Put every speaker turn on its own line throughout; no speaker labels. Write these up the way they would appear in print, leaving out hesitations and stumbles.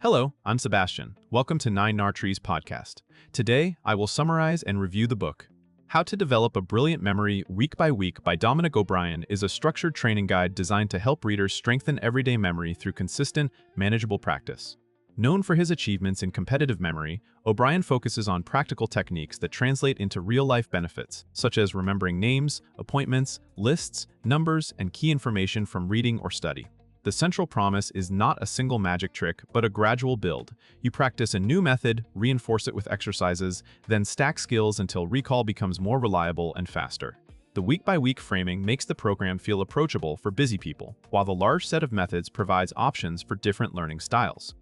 Hello, I'm Sebastian. Welcome to 9 Trees podcast. Today, I will summarize and review the book. How to Develop a Brilliant Memory Week by Week by Dominic is a structured training guide designed to help readers strengthen everyday memory through consistent, manageable practice. Known for his achievements in competitive memory, O'Brien focuses on practical techniques that translate into real-life benefits, such as remembering names, appointments, lists, numbers, and key information from reading or study. The central promise is not a single magic trick, but a gradual build. You practice a new method, reinforce it with exercises, then stack skills until recall becomes more reliable and faster. The week-by-week framing makes the program feel approachable for busy people, while the large set of methods provides options for different learning styles.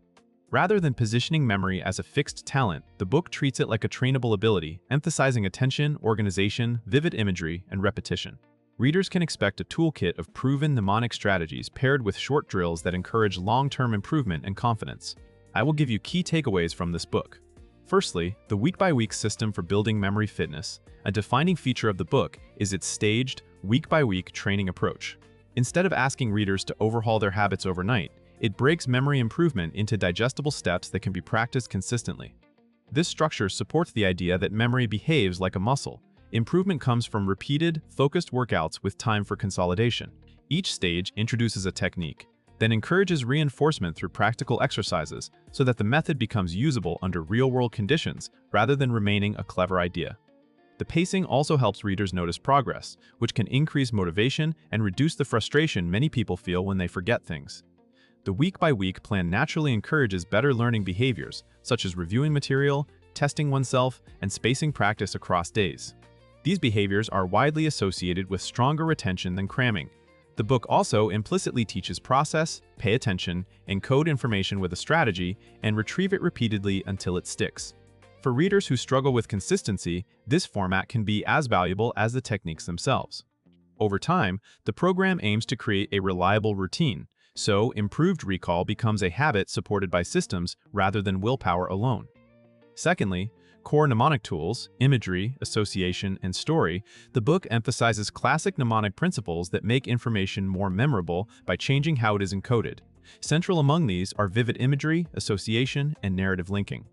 Rather than positioning memory as a fixed talent, the book treats it like a trainable ability, emphasizing attention, organization, vivid imagery, and repetition. Readers can expect a toolkit of proven mnemonic strategies paired with short drills that encourage long-term improvement and confidence. I will give you key takeaways from this book. Firstly, the week-by-week system for building memory fitness. A defining feature of the book is its staged, week-by-week training approach. Instead of asking readers to overhaul their habits overnight, it breaks memory improvement into digestible steps that can be practiced consistently. This structure supports the idea that memory behaves like a muscle. Improvement comes from repeated, focused workouts with time for consolidation. Each stage introduces a technique, then encourages reinforcement through practical exercises so that the method becomes usable under real-world conditions rather than remaining a clever idea. The pacing also helps readers notice progress, which can increase motivation and reduce the frustration many people feel when they forget things. The week-by-week plan naturally encourages better learning behaviors, such as reviewing material, testing oneself, and spacing practice across days. These behaviors are widely associated with stronger retention than cramming. The book also implicitly teaches process, pay attention, encode information with a strategy, and retrieve it repeatedly until it sticks. For readers who struggle with consistency, this format can be as valuable as the techniques themselves. Over time, the program aims to create a reliable routine, so improved recall becomes a habit supported by systems rather than willpower alone. Secondly, core mnemonic tools, imagery, association, and story. The book emphasizes classic mnemonic principles that make information more memorable by changing how it is encoded. Central among these are vivid imagery, association, and narrative linking.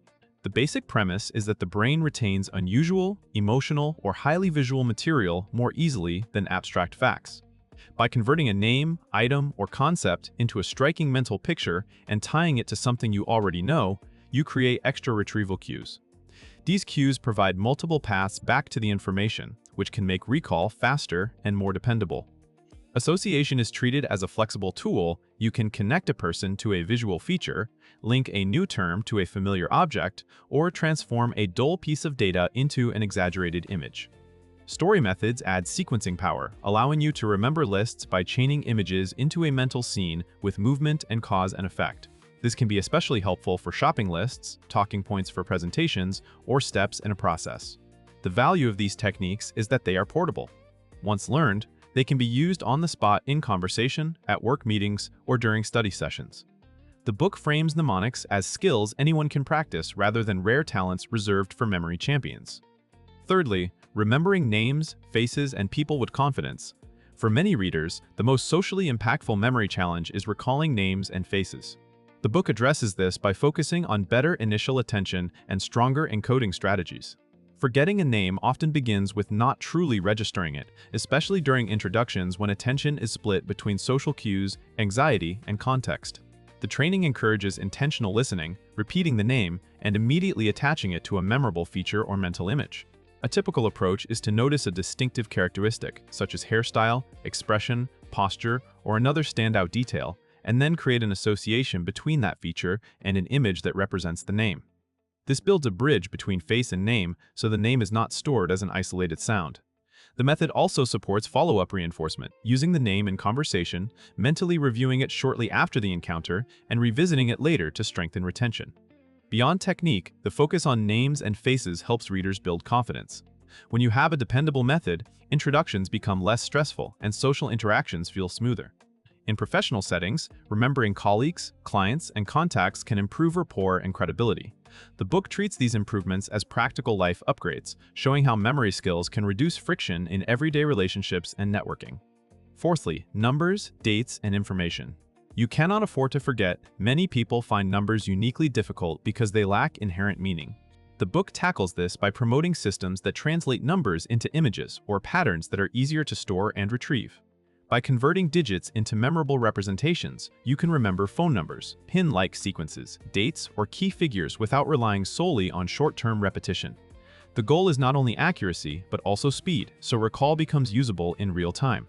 The basic premise is that the brain retains unusual, emotional, or highly visual material more easily than abstract facts. By converting a name, item, or concept into a striking mental picture and tying it to something you already know, you create extra retrieval cues. These cues provide multiple paths back to the information, which can make recall faster and more dependable. Association is treated as a flexible tool. You can connect a person to a visual feature, link a new term to a familiar object, or transform a dull piece of data into an exaggerated image. Story methods add sequencing power, allowing you to remember lists by chaining images into a mental scene with movement and cause and effect. This can be especially helpful for shopping lists, talking points for presentations, or steps in a process. The value of these techniques is that they are portable. Once learned, they can be used on the spot in conversation, at work meetings, or during study sessions. The book frames mnemonics as skills anyone can practice rather than rare talents reserved for memory champions. Thirdly, remembering names, faces, and people with confidence. For many readers, the most socially impactful memory challenge is recalling names and faces. The book addresses this by focusing on better initial attention and stronger encoding strategies. Forgetting a name often begins with not truly registering it, especially during introductions when attention is split between social cues, anxiety, and context. The training encourages intentional listening, repeating the name, and immediately attaching it to a memorable feature or mental image. A typical approach is to notice a distinctive characteristic, such as hairstyle, expression, posture, or another standout detail, and then create an association between that feature and an image that represents the name. This builds a bridge between face and name, so the name is not stored as an isolated sound. The method also supports follow-up reinforcement, using the name in conversation, mentally reviewing it shortly after the encounter, and revisiting it later to strengthen retention. Beyond technique, the focus on names and faces helps readers build confidence. When you have a dependable method, introductions become less stressful and social interactions feel smoother. In professional settings, remembering colleagues, clients, and contacts can improve rapport and credibility. The book treats these improvements as practical life upgrades, showing how memory skills can reduce friction in everyday relationships and networking. Fourthly, numbers, dates, and information. You cannot afford to forget, many people find numbers uniquely difficult because they lack inherent meaning. The book tackles this by promoting systems that translate numbers into images or patterns that are easier to store and retrieve. By converting digits into memorable representations, you can remember phone numbers, pin-like sequences, dates, or key figures without relying solely on short-term repetition. The goal is not only accuracy, but also speed, so recall becomes usable in real time.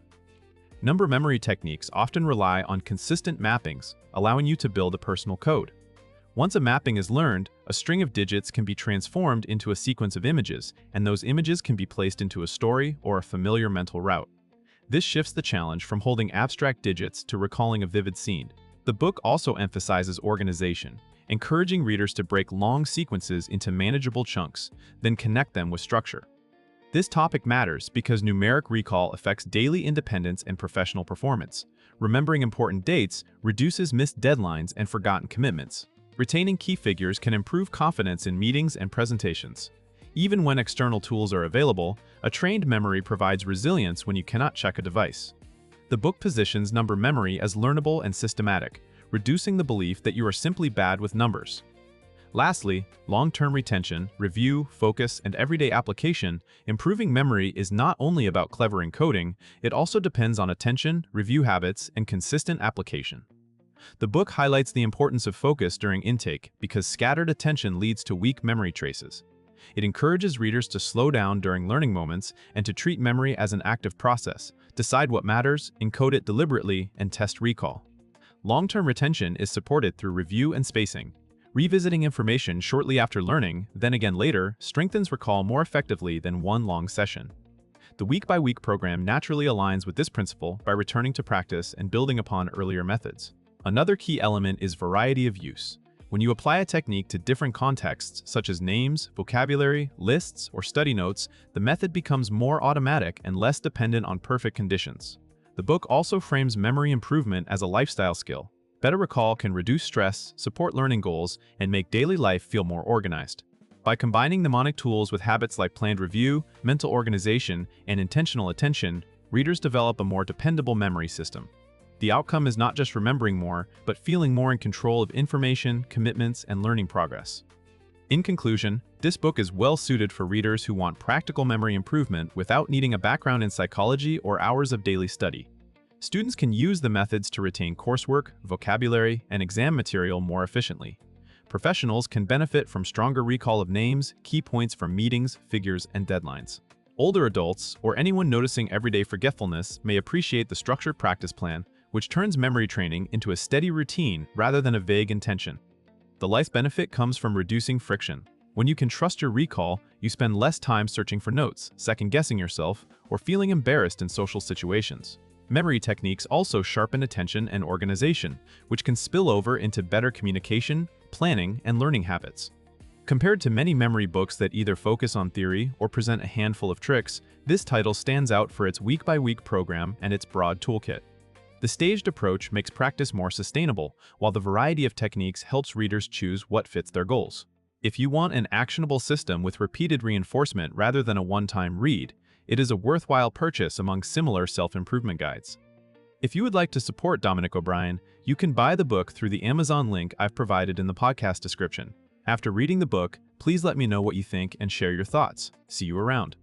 Number memory techniques often rely on consistent mappings, allowing you to build a personal code. Once a mapping is learned, a string of digits can be transformed into a sequence of images, and those images can be placed into a story or a familiar mental route. This shifts the challenge from holding abstract digits to recalling a vivid scene. The book also emphasizes organization, encouraging readers to break long sequences into manageable chunks, then connect them with structure. This topic matters because numeric recall affects daily independence and professional performance. Remembering important dates reduces missed deadlines and forgotten commitments. Retaining key figures can improve confidence in meetings and presentations. Even when external tools are available, a trained memory provides resilience when you cannot check a device. The book positions number memory as learnable and systematic, reducing the belief that you are simply bad with numbers. Lastly, long-term retention, review, focus, and everyday application. Improving memory is not only about clever encoding, it also depends on attention, review habits, and consistent application. The book highlights the importance of focus during intake because scattered attention leads to weak memory traces. It encourages readers to slow down during learning moments and to treat memory as an active process, decide what matters, encode it deliberately, and test recall. Long-term retention is supported through review and spacing. Revisiting information shortly after learning, then again later, strengthens recall more effectively than one long session. The week-by-week program naturally aligns with this principle by returning to practice and building upon earlier methods. Another key element is variety of use. When you apply a technique to different contexts, such as names, vocabulary, lists, or study notes, the method becomes more automatic and less dependent on perfect conditions. The book also frames memory improvement as a lifestyle skill. Better recall can reduce stress, support learning goals, and make daily life feel more organized. By combining mnemonic tools with habits like planned review, mental organization, and intentional attention, readers develop a more dependable memory system. The outcome is not just remembering more, but feeling more in control of information, commitments, and learning progress. In conclusion, this book is well suited for readers who want practical memory improvement without needing a background in psychology or hours of daily study. Students can use the methods to retain coursework, vocabulary, and exam material more efficiently. Professionals can benefit from stronger recall of names, key points from meetings, figures, and deadlines. Older adults, or anyone noticing everyday forgetfulness, may appreciate the structured practice plan, which turns memory training into a steady routine rather than a vague intention. The life benefit comes from reducing friction. When you can trust your recall, you spend less time searching for notes, second-guessing yourself, or feeling embarrassed in social situations. Memory techniques also sharpen attention and organization, which can spill over into better communication, planning, and learning habits. Compared to many memory books that either focus on theory or present a handful of tricks, this title stands out for its week-by-week program and its broad toolkit. The staged approach makes practice more sustainable, while the variety of techniques helps readers choose what fits their goals. If you want an actionable system with repeated reinforcement rather than a one-time read, it is a worthwhile purchase among similar self-improvement guides. If you would like to support Dominic O'Brien, you can buy the book through the Amazon link I've provided in the podcast description. After reading the book, please let me know what you think and share your thoughts. See you around.